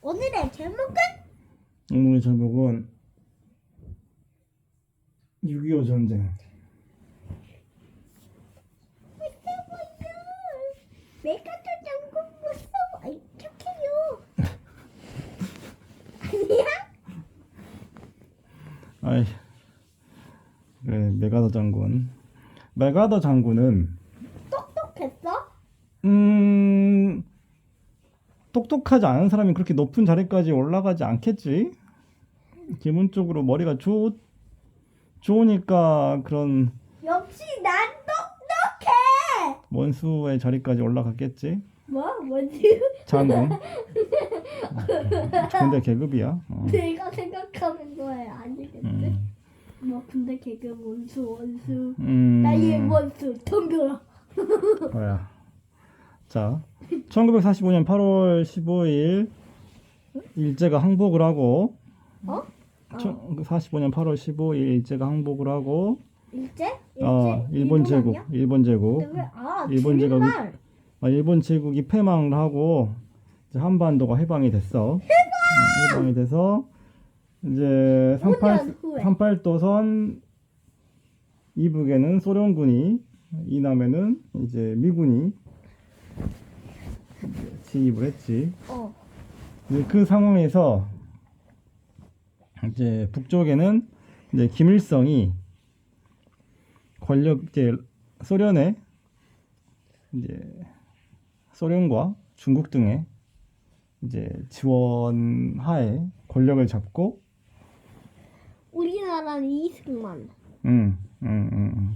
오늘의 제목은 오늘의 제목은 6.25 전쟁. 메가더 장군 무서워. 아이 착해요. 아니야? 아이, 그래, 메가더 장군. 메가더 장군은 똑똑했어? 똑똑하지 않은 사람이 그렇게 높은 자리까지 올라가지 않겠지. 기본적으로 머리가 좋으니까 그런 역시 난 똑똑해. 원수의 자리까지 올라갔겠지. 뭐지? 장군. 군대 계급이야. 내가 생각하는 거야. 아니겠지? 음. 뭐 근데 개그 원수 음. 나의 원수 덤벼라. 뭐야. 자, 1945년 8월 15일 일제가 항복을 하고 어? 45년 8월 15일 일제가 항복을 하고 일제? 일본 제국 아니야? 일본 제국 근데 왜? 일본 제국이 주민말. 일본 제국이 패망을 하고 이제 한반도가 해방이 됐어. 해방이 돼서 이제 5년 후에. 38도선 이북에는 소련군이, 이남에는 이제 미군이 진입을 했지. 이제 그 상황에서 이제 북쪽에는 이제 김일성이 이제 소련의 이제 소련과 중국 등의 이제 지원하에 권력을 잡고, 우리나라는 이승만.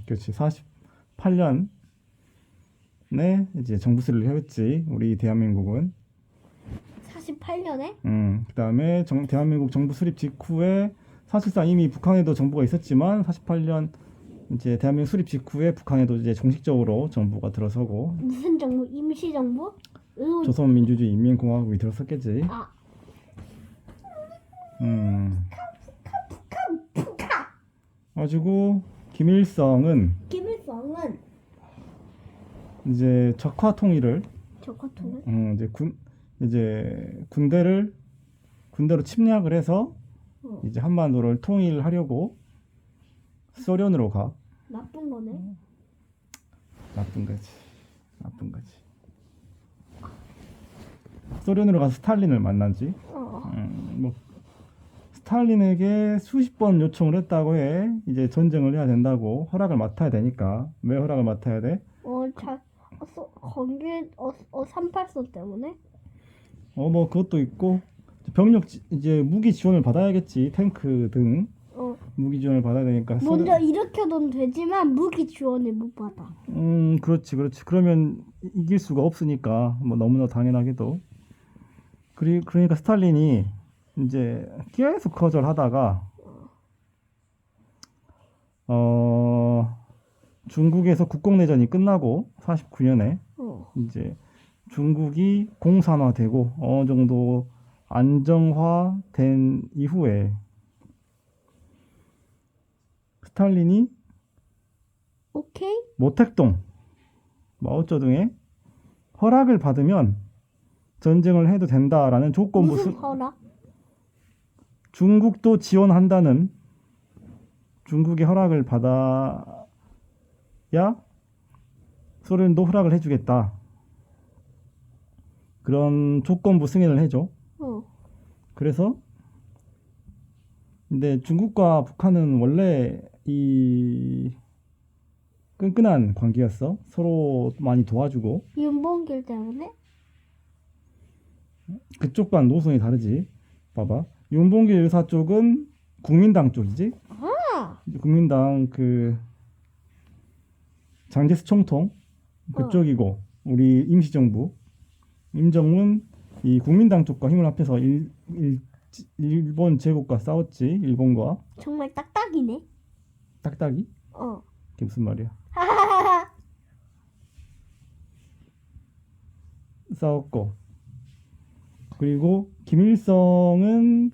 그렇지. 48년에 이제 정부 수립을 했지, 우리 대한민국은. 48년에? 그다음에 대한민국 정부 수립 직후에 사실상 이미 북한에도 정부가 있었지만 48년 이제 대한민국 수립 직후에 북한에도 이제 정식적으로 정부가 들어서고, 무슨 정부? 임시정부? 조선민주주의인민공화국이 들어섰겠지. 북한. 가지고 김일성은 김일성은 이제 적화 통일을 적화통일? 이제 군대로 침략을 해서 이제 한반도를 통일하려고 소련으로 가. 나쁜 거네. 나쁜 거지. 소련으로 가서 스탈린을 만나지. 뭐 스탈린에게 수십 번 요청을 했다고 해. 이제 전쟁을 해야 된다고, 허락을 맡아야 되니까. 왜 허락을 맡아야 돼? 거기 384 때문에? 뭐 그것도 있고, 병력 이제 무기 지원을 받아야겠지. 탱크 등 무기 지원을 받아야 되니까. 먼저 일으켜도 되지만 무기 지원을 못 받아. 그렇지. 그러면 이길 수가 없으니까, 뭐 너무나 당연하게도. 그러니까 스탈린이 이제 계속 거절하다가 중국에서 국共내전이 끝나고 49년에 이제 중국이 공산화되고 어느 정도 안정화된 이후에 스탈린이 오케이? 모택동, 마오쩌둥의 허락을 받으면 전쟁을 해도 된다라는 조건부. 무슨 허락? 중국도 지원한다는, 중국의 허락을 받아야 소련도 허락을 해주겠다, 그런 조건부 승인을 해줘. 그래서 근데 중국과 북한은 원래 이 끈끈한 관계였어. 서로 많이 도와주고. 윤봉길 때문에? 그쪽과는 노선이 다르지. 봐봐, 윤봉길 의사 쪽은 국민당 쪽이지. 국민당 그 장제스 총통 그쪽이고, 우리 임시정부 임정은 이 국민당 쪽과 힘을 합해서 일본 제국과 싸웠지. 일본과. 정말 딱딱이네. 딱딱이? 그게 무슨 말이야? 싸웠고, 그리고 김일성은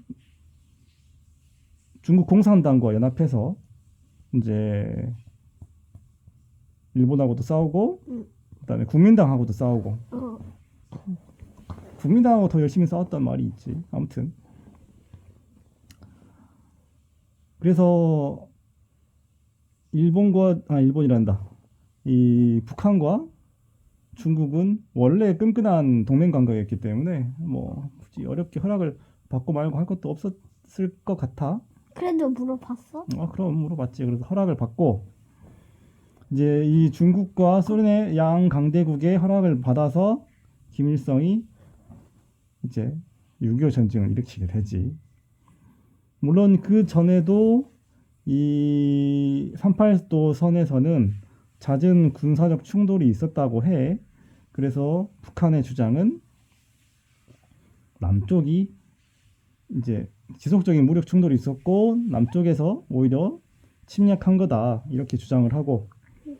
중국 공산당과 연합해서 이제 일본하고도 싸우고, 그다음에 국민당하고도 싸우고. 국민당하고 더 열심히 싸웠단 말이 있지. 아무튼 그래서 일본이란다. 이 북한과 중국은 원래 끈끈한 동맹 관계였기 때문에 뭐 굳이 어렵게 허락을 받고 말고 할 것도 없었을 것 같아. 그래도 물어봤어? 그럼 물어봤지. 그래서 허락을 받고 이제 이 중국과 소련의 양 강대국의 허락을 받아서 김일성이 이제 6.25 전쟁을 일으키게 되지. 물론 그 전에도 이 38도 선에서는 잦은 군사적 충돌이 있었다고 해. 그래서 북한의 주장은 남쪽이 이제 지속적인 무력 충돌이 있었고 남쪽에서 오히려 침략한 거다 이렇게 주장을 하고.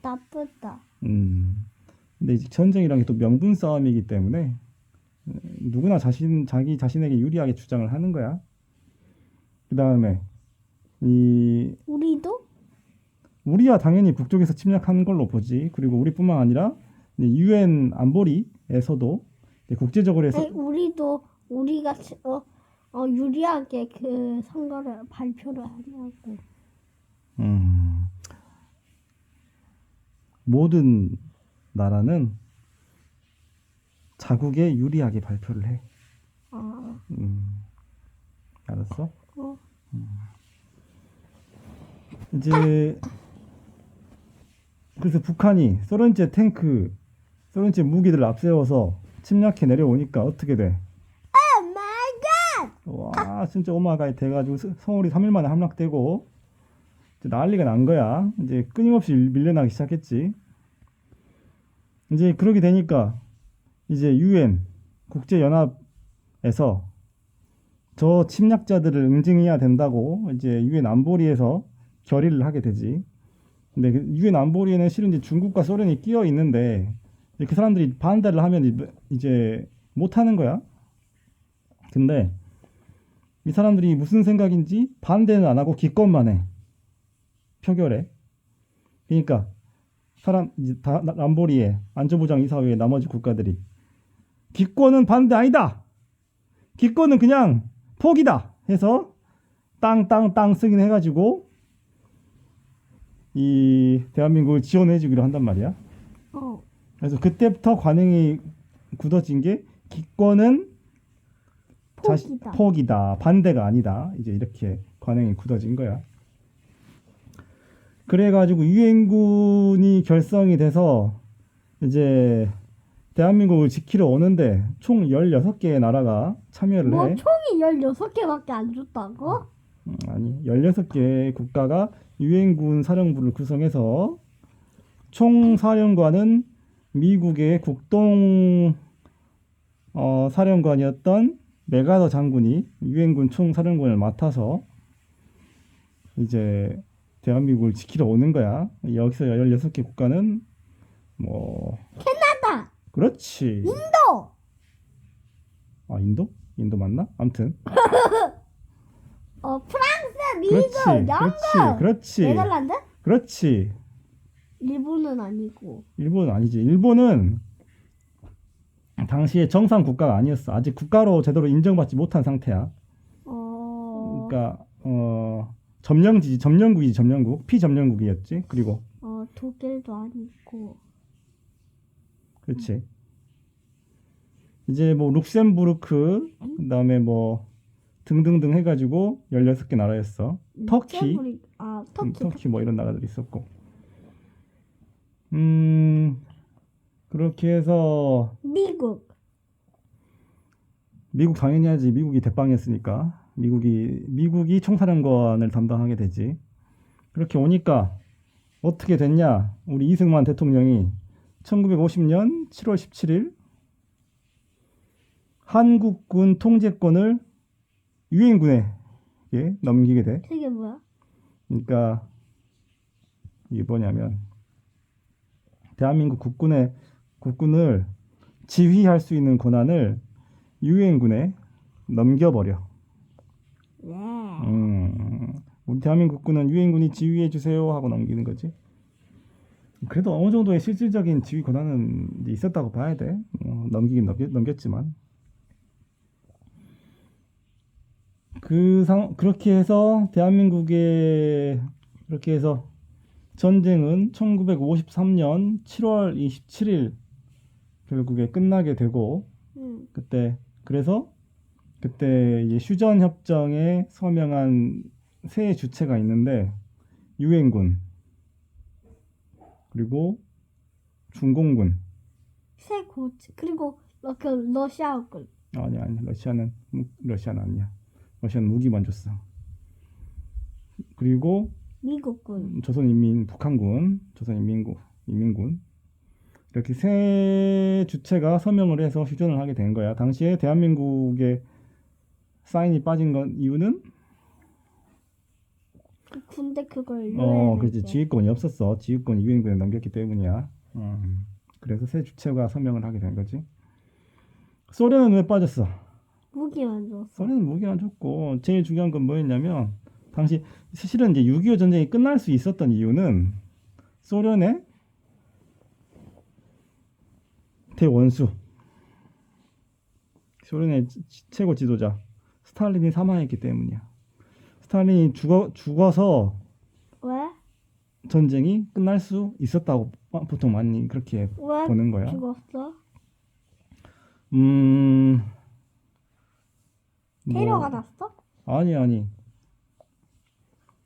나쁘다. 근데 이제 전쟁이란 게 또 명분 싸움이기 때문에 누구나 자기 자신에게 유리하게 주장을 하는 거야. 그 다음에 우리야 당연히 북쪽에서 침략한 걸로 보지. 그리고 우리뿐만 아니라 유엔 안보리에서도 국제적으로 해서 아니, 우리가 유리하게 그 선거를 발표를 하냐고. 모든 나라는 자국에 유리하게 발표를 해. 알았어? 이제 그래서 북한이 소련제 탱크, 소련제 무기들을 앞세워서 침략해 내려오니까 어떻게 돼? 와, 진짜 오마가이 돼가지고 서울이 3일 만에 함락되고 이제 난리가 난 거야. 이제 끊임없이 밀려나기 시작했지. 이제 그러게 되니까 이제 유엔 국제연합에서 저 침략자들을 응징해야 된다고 이제 유엔 안보리에서 결의를 하게 되지. 근데 유엔 안보리에는 실은 이제 중국과 소련이 끼어 있는데 그 사람들이 반대를 하면 이제 못 하는 거야. 근데 이 사람들이 무슨 생각인지 반대는 안 하고 기권만 해. 표결해. 그러니까 안보리에 안전보장 이사회의 나머지 국가들이 기권은 반대 아니다. 기권은 그냥 포기다 해서 땅 승인해가지고 이 대한민국을 지원해주기로 한단 말이야. 그래서 그때부터 관행이 굳어진 게 기권은 포기다, 반대가 아니다. 이제 이렇게 관행이 굳어진 거야. 그래가지고 유엔군이 결성이 돼서 이제 대한민국을 지키러 오는데 총 16개의 나라가 참여를 해. 총이 16개밖에 안 줬다고? 아니, 16개의 국가가 유엔군 사령부를 구성해서 총사령관은 미국의 국동 사령관이었던 메가더 장군이 유엔군 총사령관을 맡아서 이제 대한민국을 지키러 오는 거야. 여기서 16개 국가는 뭐 캐나다, 그렇지. 인도. 인도? 인도 맞나? 아무튼 프랑스, 미국, 그렇지. 네덜란드? 그렇지. 일본은 아니고. 일본은 아니지. 일본은 당시에 정상 국가가 아니었어. 아직 국가로 제대로 인정받지 못한 상태야. 그러니까 점령국이지. 피점령국이었지. 그리고 독일도 아니고. 그렇지. 이제 뭐 룩셈부르크 그다음에 뭐 등등등 해가지고 16개 나라였어. 터키 뭐 이런 나라들이 있었고. 그렇게 해서 미국 당연히 하지. 미국이 대빵했으니까 미국이 총사령관을 담당하게 되지. 그렇게 오니까 어떻게 됐냐? 우리 이승만 대통령이 1950년 7월 17일 한국군 통제권을 유엔군에게 넘기게 돼. 그게 뭐야? 그러니까 이게 뭐냐면 대한민국 국군을 지휘할 수 있는 권한을 유엔군에 넘겨버려. 우리 대한민국 국군은 유엔군이 지휘해 주세요 하고 넘기는 거지. 그래도 어느 정도의 실질적인 지휘 권한은 있었다고 봐야 돼. 넘기긴 넘겼지만. 그렇게 해서 대한민국의 그렇게 해서 전쟁은 1953년 7월 27일 결국에 끝나게 되고 응. 그래서 그때 이제 휴전 협정에 서명한 세 주체가 있는데 유엔군 그리고 중공군 새 고치 그리고 러시아군. 아니 러시아는 아니야. 러시아는 무기만 줬어. 그리고 미국군. 북한군, 인민군 이렇게 세 주체가 서명을 해서 휴전을 하게 된 거야. 당시에 대한민국에 사인이 빠진 건 이유는 군대 그걸 넣어야 그렇지. 돼. 지휘권이 없었어. 지휘권이 유엔군에 넘겼기 때문이야. 그래서 세 주체가 서명을 하게 된 거지. 소련은 왜 빠졌어? 무기만 줬어. 소련은 무기만 줬고 제일 중요한 건 뭐였냐면 당시 사실은 이제 6.25 전쟁이 끝날 수 있었던 이유는 소련의 대원수 소련의 최고 지도자 스탈린이 사망했기 때문이야. 스탈린이 죽어서 왜? 전쟁이 끝날 수 있었다고 보통 많이 그렇게 왜 보는 거야. 죽었어? 테러가 났어? 아니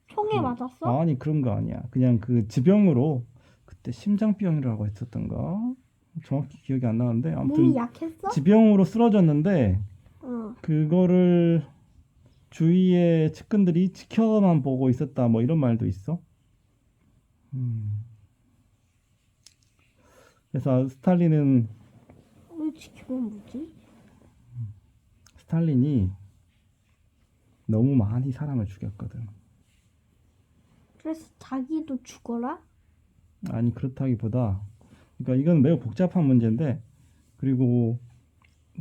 총에 맞았어? 아니 그런 거 아니야. 그냥 그 지병으로 그때 심장병이라고 했었던가 정확히 기억이 안 나는데 아무튼 몸이 약했어? 지병으로 쓰러졌는데 응. 그거를 주위의 측근들이 지켜만 보고 있었다 뭐 이런 말도 있어. 그래서 스탈린이 왜 지켜본 뭐지? 너무 많이 사람을 죽였거든. 그래서 자기도 죽어라? 아니 그렇다기보다 그러니까 이건 매우 복잡한 문제인데 그리고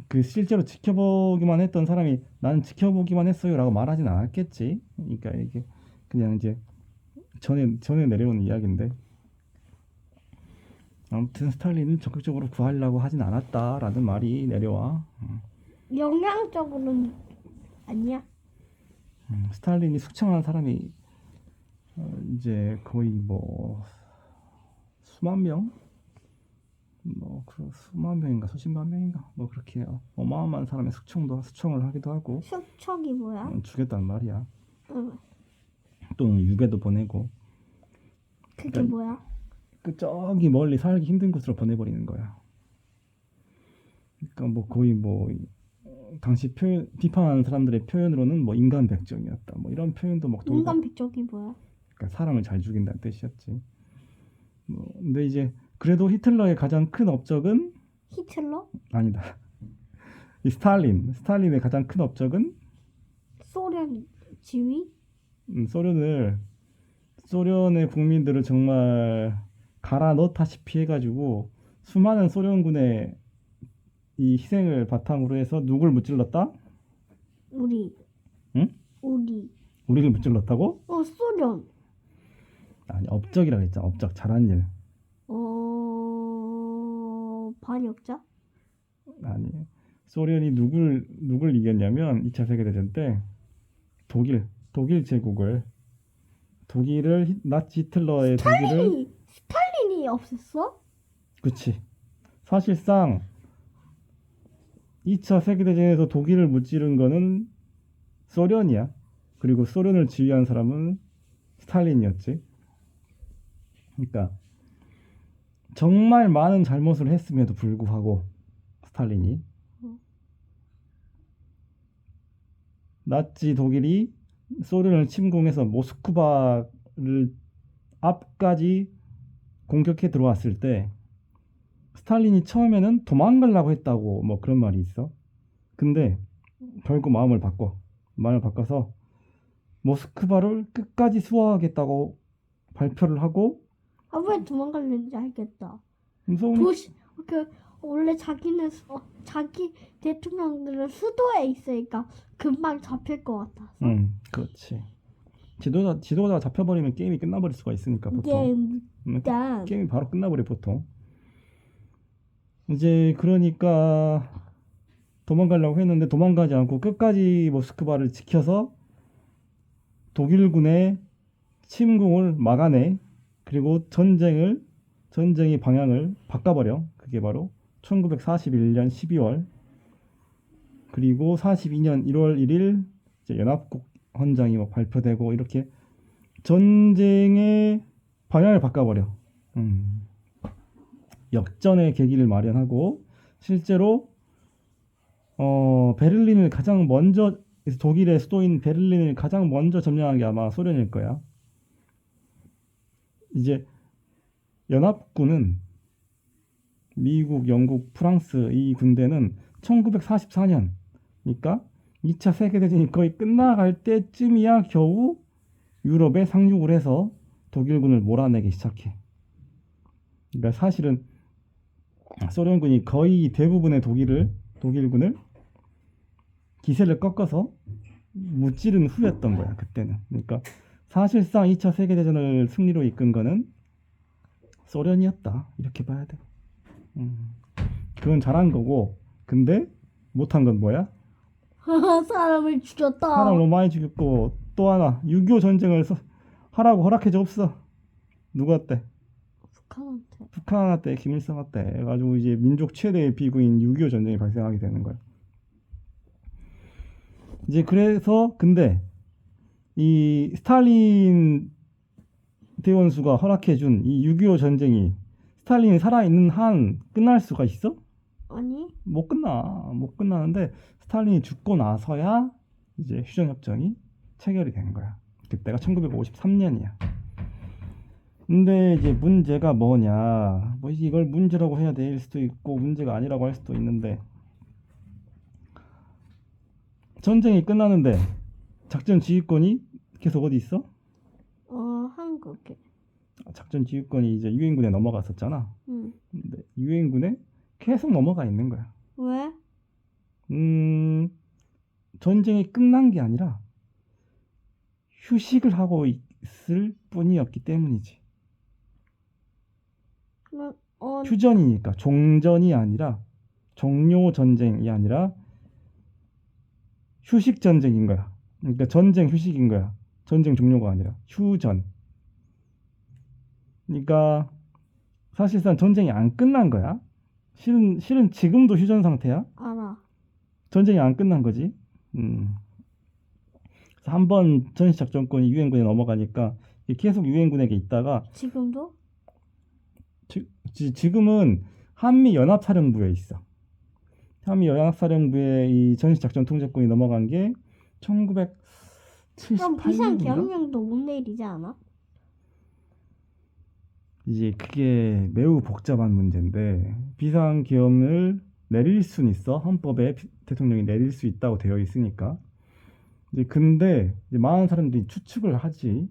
그 실제로 지켜보기만 했던 사람이 나는 지켜보기만 했어요라고 말하진 않았겠지. 그러니까 이게 그냥 이제 전에 내려오는 이야기인데 아무튼 스탈린은 적극적으로 구하려고 하진 않았다라는 말이 내려와. 영향적으로는 아니야. 스탈린이 숙청한 사람이 이제 거의 뭐 수만 명, 뭐 그 수만 명인가 수십만 명인가 뭐 그렇게 어마어마한 사람의 숙청을 하기도 하고 숙청이 뭐야? 죽였단 말이야. 응. 또는 유배도 보내고. 그게 그러니까 뭐야? 그 저기 멀리 살기 힘든 곳으로 보내버리는 거야. 그러니까 뭐 거의 뭐 당시 비판하는 사람들의 표현으로는 뭐 인간 백정이었다. 뭐 이런 표현도 막 돌고. 인간 백적이 뭐야? 그러니까 사람을 잘 죽인다는 뜻이었지. 뭐 근데 이제 그래도 히틀러의 가장 큰 업적은 히틀러? 아니다. 이 스탈린의 가장 큰 업적은 소련 지휘? 소련의 국민들을 정말 갈아 넣다시피 해가지고 수많은 소련군의 이 희생을 바탕으로 해서 누굴 무찔렀다? 우리. 응? 우리를 무찔렀다고? 소련. 아니 업적이라고 했잖아. 업적 잘한 일. 반역자? 아니 소련이 누굴 이겼냐면 2차 세계대전 때 독일 제국을 나치 히틀러의 독일을 스탈린이 없앴어? 그치. 사실상 2차 세계대전에서 독일을 무찌른 거는 소련이야. 그리고 소련을 지휘한 사람은 스탈린이었지. 그러니까 정말 많은 잘못을 했음에도 불구하고 스탈린이 나치 독일이 소련을 침공해서 모스크바를 앞까지 공격해 들어왔을 때 스탈린이 처음에는 도망가려고 했다고 뭐 그런 말이 있어. 근데 결국 마음을 바꿔서 모스크바를 끝까지 수호하겠다고 발표를 하고 왜 도망가려는지 알겠다. 무서우니 원래 자기 대통령들은 수도에 있으니까 금방 잡힐 것 같아서. 그렇지. 지도자가 잡혀버리면 게임이 끝나버릴 수가 있으니까 보통. 게임이 바로 끝나버려 보통. 이제 그러니까 도망가려고 했는데 도망가지 않고 끝까지 모스크바를 지켜서 독일군의 침공을 막아내. 그리고 전쟁의 방향을 바꿔버려. 그게 바로 1941년 12월 그리고 42년 1월 1일 이제 연합국 헌장이 뭐 발표되고 이렇게 전쟁의 방향을 바꿔버려. 역전의 계기를 마련하고 실제로 베를린을 가장 먼저 독일의 수도인 베를린을 가장 먼저 점령한 게 아마 소련일 거야. 이제 연합군은 미국, 영국, 프랑스 이 군대는 1944년 그러니까 2차 세계대전이 거의 끝나갈 때쯤이야 겨우 유럽에 상륙을 해서 독일군을 몰아내기 시작해. 그러니까 사실은 소련군이 거의 대부분의 독일군을 기세를 꺾어서 무찌른 후였던 거야 그때는. 그러니까 사실상 2차 세계대전을 승리로 이끈 거는 소련이었다 이렇게 봐야 돼. 그건 잘한 거고 근데 못한 건 뭐야? 사람을 죽였다. 사람 너무 많이 죽였고 또 하나 6.25 전쟁을 하라고 허락해줘 없어. 누구한테? 북한한테. 북한한테 김일성한테 해가지고 이제 민족 최대의 비구인 6.25 전쟁이 발생하게 되는 거야. 이제 그래서 근데 이 스탈린 대원수가 허락해준 이 6.25 전쟁이 스탈린이 살아있는 한 끝날 수가 있어? 아니? 못 끝나는데 스탈린이 죽고 나서야 이제 휴전협정이 체결이 된 거야. 그때가 1953년이야. 근데 이제 문제가 뭐냐? 뭐 이걸 문제라고 해야 될 수도 있고 문제가 아니라고 할 수도 있는데 전쟁이 끝나는데 작전 지휘권이 계속 어디 있어? 한국에. 작전 지휘권이 이제 유엔군에 넘어갔었잖아. 응. 근데 유엔군에 계속 넘어가 있는 거야. 왜? 전쟁이 끝난 게 아니라 휴식을 하고 있을 뿐이었기 때문이지. 휴전이니까 종전이 아니라 종료 전쟁이 아니라 휴식 전쟁인 거야. 그러니까 전쟁 휴식인 거야. 전쟁 종료가 아니라 휴전. 그러니까 사실상 전쟁이 안 끝난 거야. 실은 지금도 휴전 상태야. 알아. 전쟁이 안 끝난 거지. 한번 전시작전권이 유엔군에 넘어가니까 계속 유엔군에게 있다가 지금도? 지금은 한미연합사령부에 있어. 한미연합사령부에 이 전시작전 통제권이 넘어간 게 그럼 1978년인가? 비상계엄령도 못 내리지 않아? 이제 그게 매우 복잡한 문제인데 비상계엄을 내릴 수는 있어. 헌법에 대통령이 내릴 수 있다고 되어 있으니까. 이제 근데 이제 많은 사람들이 추측을 하지.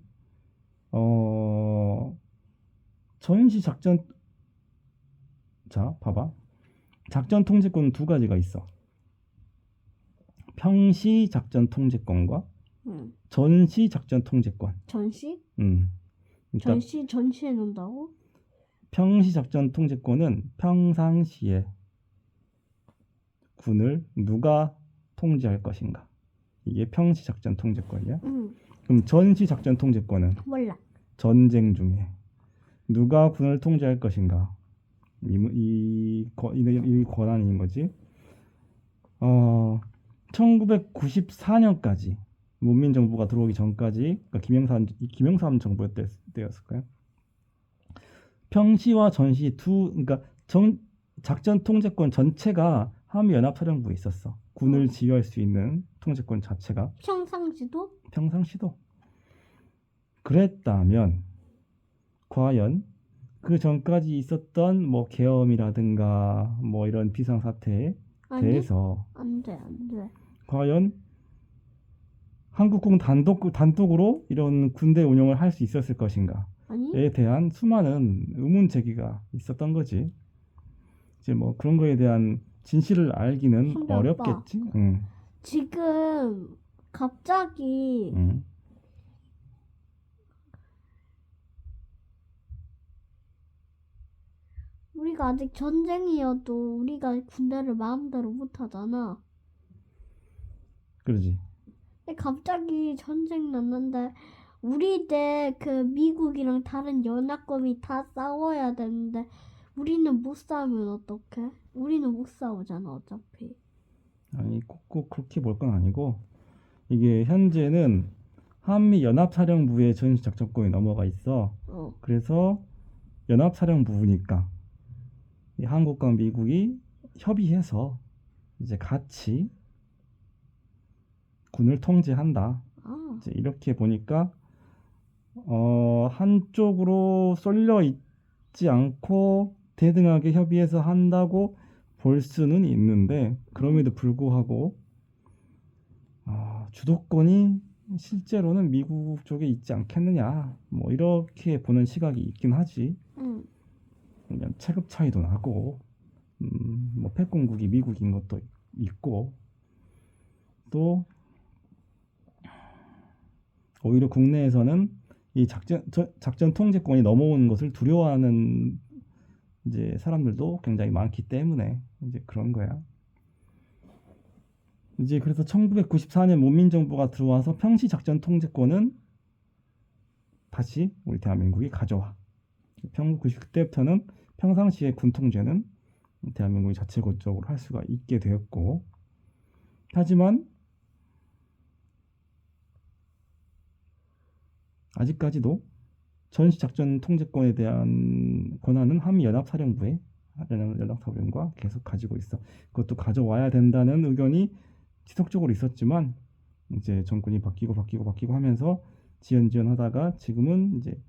전시작전 자 봐봐. 작전 통제권은 두 가지가 있어. 평시 작전 통제권과 전시 작전 통제권. 전시? 그러니까 전시해 놓는다고? 평시 작전 통제권은 평상시에 군을 누가 통제할 것인가. 이게 평시 작전 통제권이야. 그럼 전시 작전 통제권은 몰라. 전쟁 중에 누가 군을 통제할 것인가. 이 권한인 거지. 1994년까지 문민정부가 들어오기 전까지 그러니까 김영삼 정부 때였을까요? 평시와 전시 그러니까 작전 통제권 전체가 한미연합사령부에 있었어. 군을 지휘할 수 있는 통제권 자체가. 평상시도? 그랬다면 과연 그 전까지 있었던 뭐 계엄이라든가 뭐 이런 비상사태에 대해서 안 돼. 과연 한국군 단독으로 이런 군대 운영을 할 수 있었을 것인가에 대한 수많은 의문 제기가 있었던 거지. 이제 뭐 그런 거에 대한 진실을 알기는 어렵겠지. 지금 갑자기 우리가 아직 전쟁이어도 우리가 군대를 마음대로 못 하잖아. 그러지. 근데 갑자기 전쟁 났는데 우리 때 그 미국이랑 다른 연합국이 다 싸워야 되는데 우리는 못 싸우면 어떡해? 우리는 못 싸우잖아 어차피. 아니 꼭 그렇게 볼 건 아니고 이게 현재는 한미 연합사령부의 전시작전권이 넘어가 있어. 어. 그래서 연합사령부니까 이 한국과 미국이 협의해서 이제 같이 군을 통제한다. 아. 이제 이렇게 보니까 한쪽으로 쏠려 있지 않고 대등하게 협의해서 한다고 볼 수는 있는데 그럼에도 불구하고 주도권이 실제로는 미국 쪽에 있지 않겠느냐 뭐 이렇게 보는 시각이 있긴 하지. 응. 그냥 체급 차이도 나고 뭐 패권국이 미국인 것도 있고 또 오히려 국내에서는 이 작전 통제권이 넘어오는 것을 두려워하는 이제 사람들도 굉장히 많기 때문에 이제 그런 거야. 이제 그래서 1994년 문민정부가 들어와서 평시 작전 통제권은 다시 우리 대한민국이 가져와. 그때부터는 평상시의 군 통제는 대한민국이 자체적으로 할 수가 있게 되었고, 하지만 아직까지도 전시 작전 통제권에 대한 권한은 한미 연합사령부의 연합사령부가 계속 가지고 있어. 그것도 가져와야 된다는 의견이 지속적으로 있었지만 이제 정권이 바뀌고 하면서 지연하다가 지금은 이제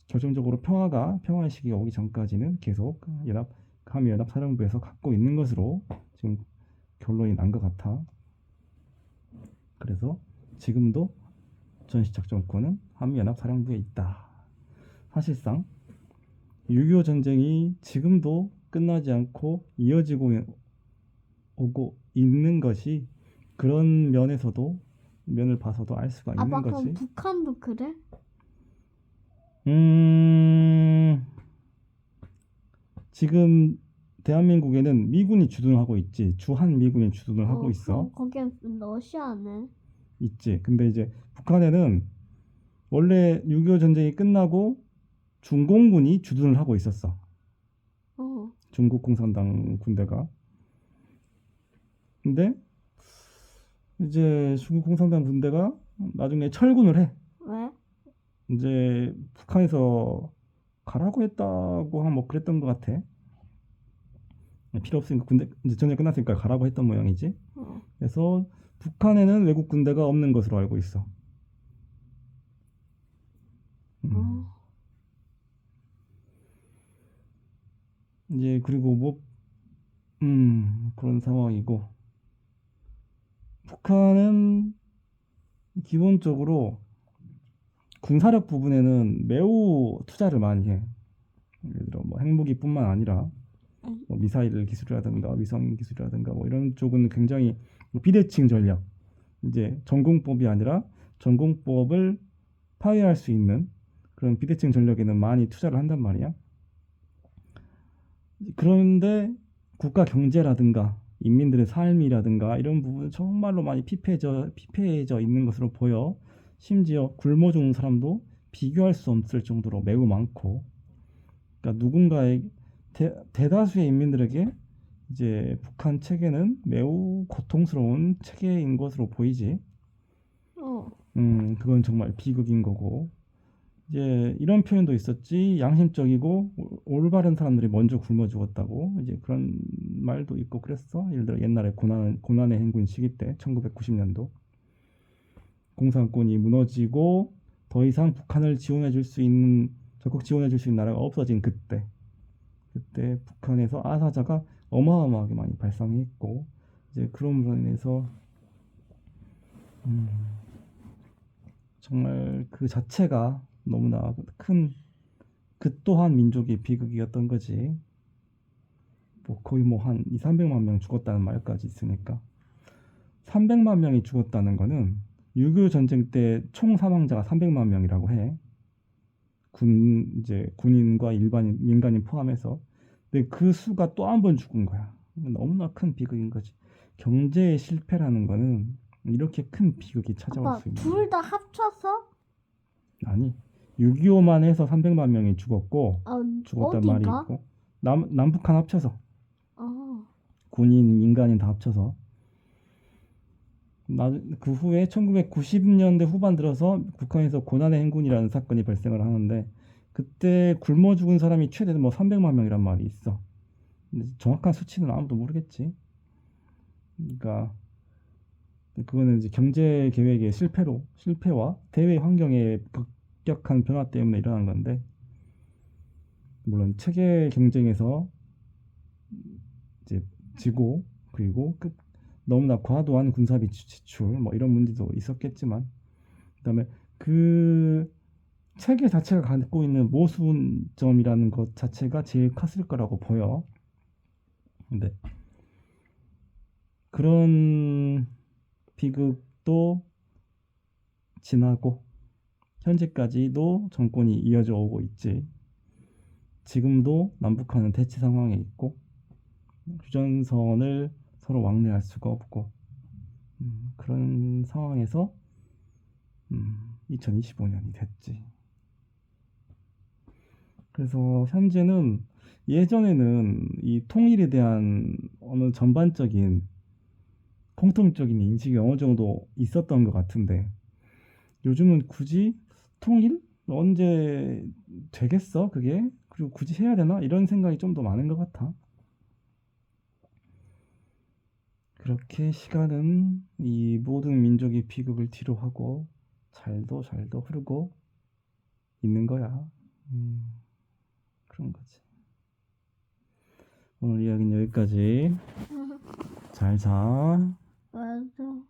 결정적으로 평화의 시기가 오기 전까지는 계속 한미 연합사령부에서 갖고 있는 것으로 지금 결론이 난 것 같아. 그래서 지금도 전시작전권은 한미연합사령부에 있다. 사실상 6.25 전쟁이 지금도 끝나지 않고 이어지고 오고 있는 것이 그런 면을 봐서도 알 수가 있는 아빠 거지. 그럼 북한도 그래? 지금 대한민국에는 미군이 주둔을 하고 있지. 주한 미군이 주둔을 하고 있어. 그럼 거기는 러시아네. 있지. 근데 이제 북한에는 원래 6.25 전쟁이 끝나고 중공군이 주둔을 하고 있었어. 중국 공산당 군대가. 근데 이제 중국 공산당 군대가 나중에 철군을 해. 왜? 이제 북한에서 가라고 했다고 뭐 그랬던 것 같아. 필요 없으니까 군대 이제 전쟁 끝났으니까 가라고 했던 모양이지. 그래서 북한에는 외국 군대가 없는 것으로 알고 있어. 이제 그리고 뭐 그런 상황이고 북한은 기본적으로 군사력 부분에는 매우 투자를 많이 해. 예를 들어 뭐 핵무기뿐만 아니라 뭐 미사일 기술이라든가 위성 기술이라든가 뭐 이런 쪽은 굉장히 비대칭 전략, 이제 전공법이 아니라 전공법을 파괴할 수 있는 그런 비대칭 전략에는 많이 투자를 한단 말이야. 그런데 국가 경제라든가 인민들의 삶이라든가 이런 부분은 정말로 많이 피폐해져 있는 것으로 보여. 심지어 굶어 죽는 사람도 비교할 수 없을 정도로 매우 많고, 그러니까 누군가의 대다수의 인민들에게 이제 북한 체계는 매우 고통스러운 체계인 것으로 보이지. 그건 정말 비극인 거고. 이제 이런 표현도 있었지. 양심적이고 올바른 사람들이 먼저 굶어 죽었다고. 이제 그런 말도 있고 그랬어. 예를 들어 옛날에 고난의 행군 시기 때 1990년도 공산권이 무너지고 더 이상 북한을 적극 지원해 줄 수 있는 나라가 없어진 그때 북한에서 아사자가 어마어마하게 많이 발생했고, 이제 그런 면에서 정말 그 자체가 너무나 큰, 그 또한 민족의 비극이었던 거지. 뭐 거의 뭐 한 200~300만 명 죽었다는 말까지 있으니까 300만 명이 죽었다는 거는 6.25 전쟁 때 총 사망자가 300만 명이라고 해. 이제 군인과 민간인 포함해서. 근데 그 수가 또 한 번 죽은 거야. 너무나 큰 비극인 거지. 경제의 실패라는 거는 이렇게 큰 비극이 찾아올 아빠 수 있는 둘 다 합쳐서? 아니 6.25만 해서 300만 명이 죽었고 죽었단 말이 어디가? 있고 남북한 합쳐서 어. 군인 민간인 다 합쳐서 그 후에 1990년대 후반 들어서 북한에서 고난의 행군이라는 사건이 발생을 하는데 그때 굶어 죽은 사람이 최대 뭐 300만 명이란 말이 있어. 근데 정확한 수치는 아무도 모르겠지. 그러니까 그거는 이제 경제 계획의 실패와 대외 환경의 급격한 변화 때문에 일어난 건데 물론 체계 경쟁에서 이제 지고 그리고 너무나 과도한 군사비 지출 뭐 이런 문제도 있었겠지만 그다음에 그 체계 자체가 갖고 있는 모순점이라는 것 자체가 제일 컸을 거라고 보여. 근데 그런 비극도 지나고 현재까지도 정권이 이어져 오고 있지. 지금도 남북한은 대치 상황에 있고 휴전선을 서로 왕래할 수가 없고 그런 상황에서 2025년이 됐지. 그래서 현재는 예전에는 이 통일에 대한 어느 전반적인 공통적인 인식이 어느 정도 있었던 것 같은데 요즘은 굳이 통일? 언제 되겠어 그게? 그리고 굳이 해야 되나? 이런 생각이 좀 더 많은 것 같아. 그렇게 시간은 이 모든 민족의 비극을 뒤로하고 잘도 흐르고 있는 거야. 그런 거지. 오늘 이야기는 여기까지. 잘 자. 맞아.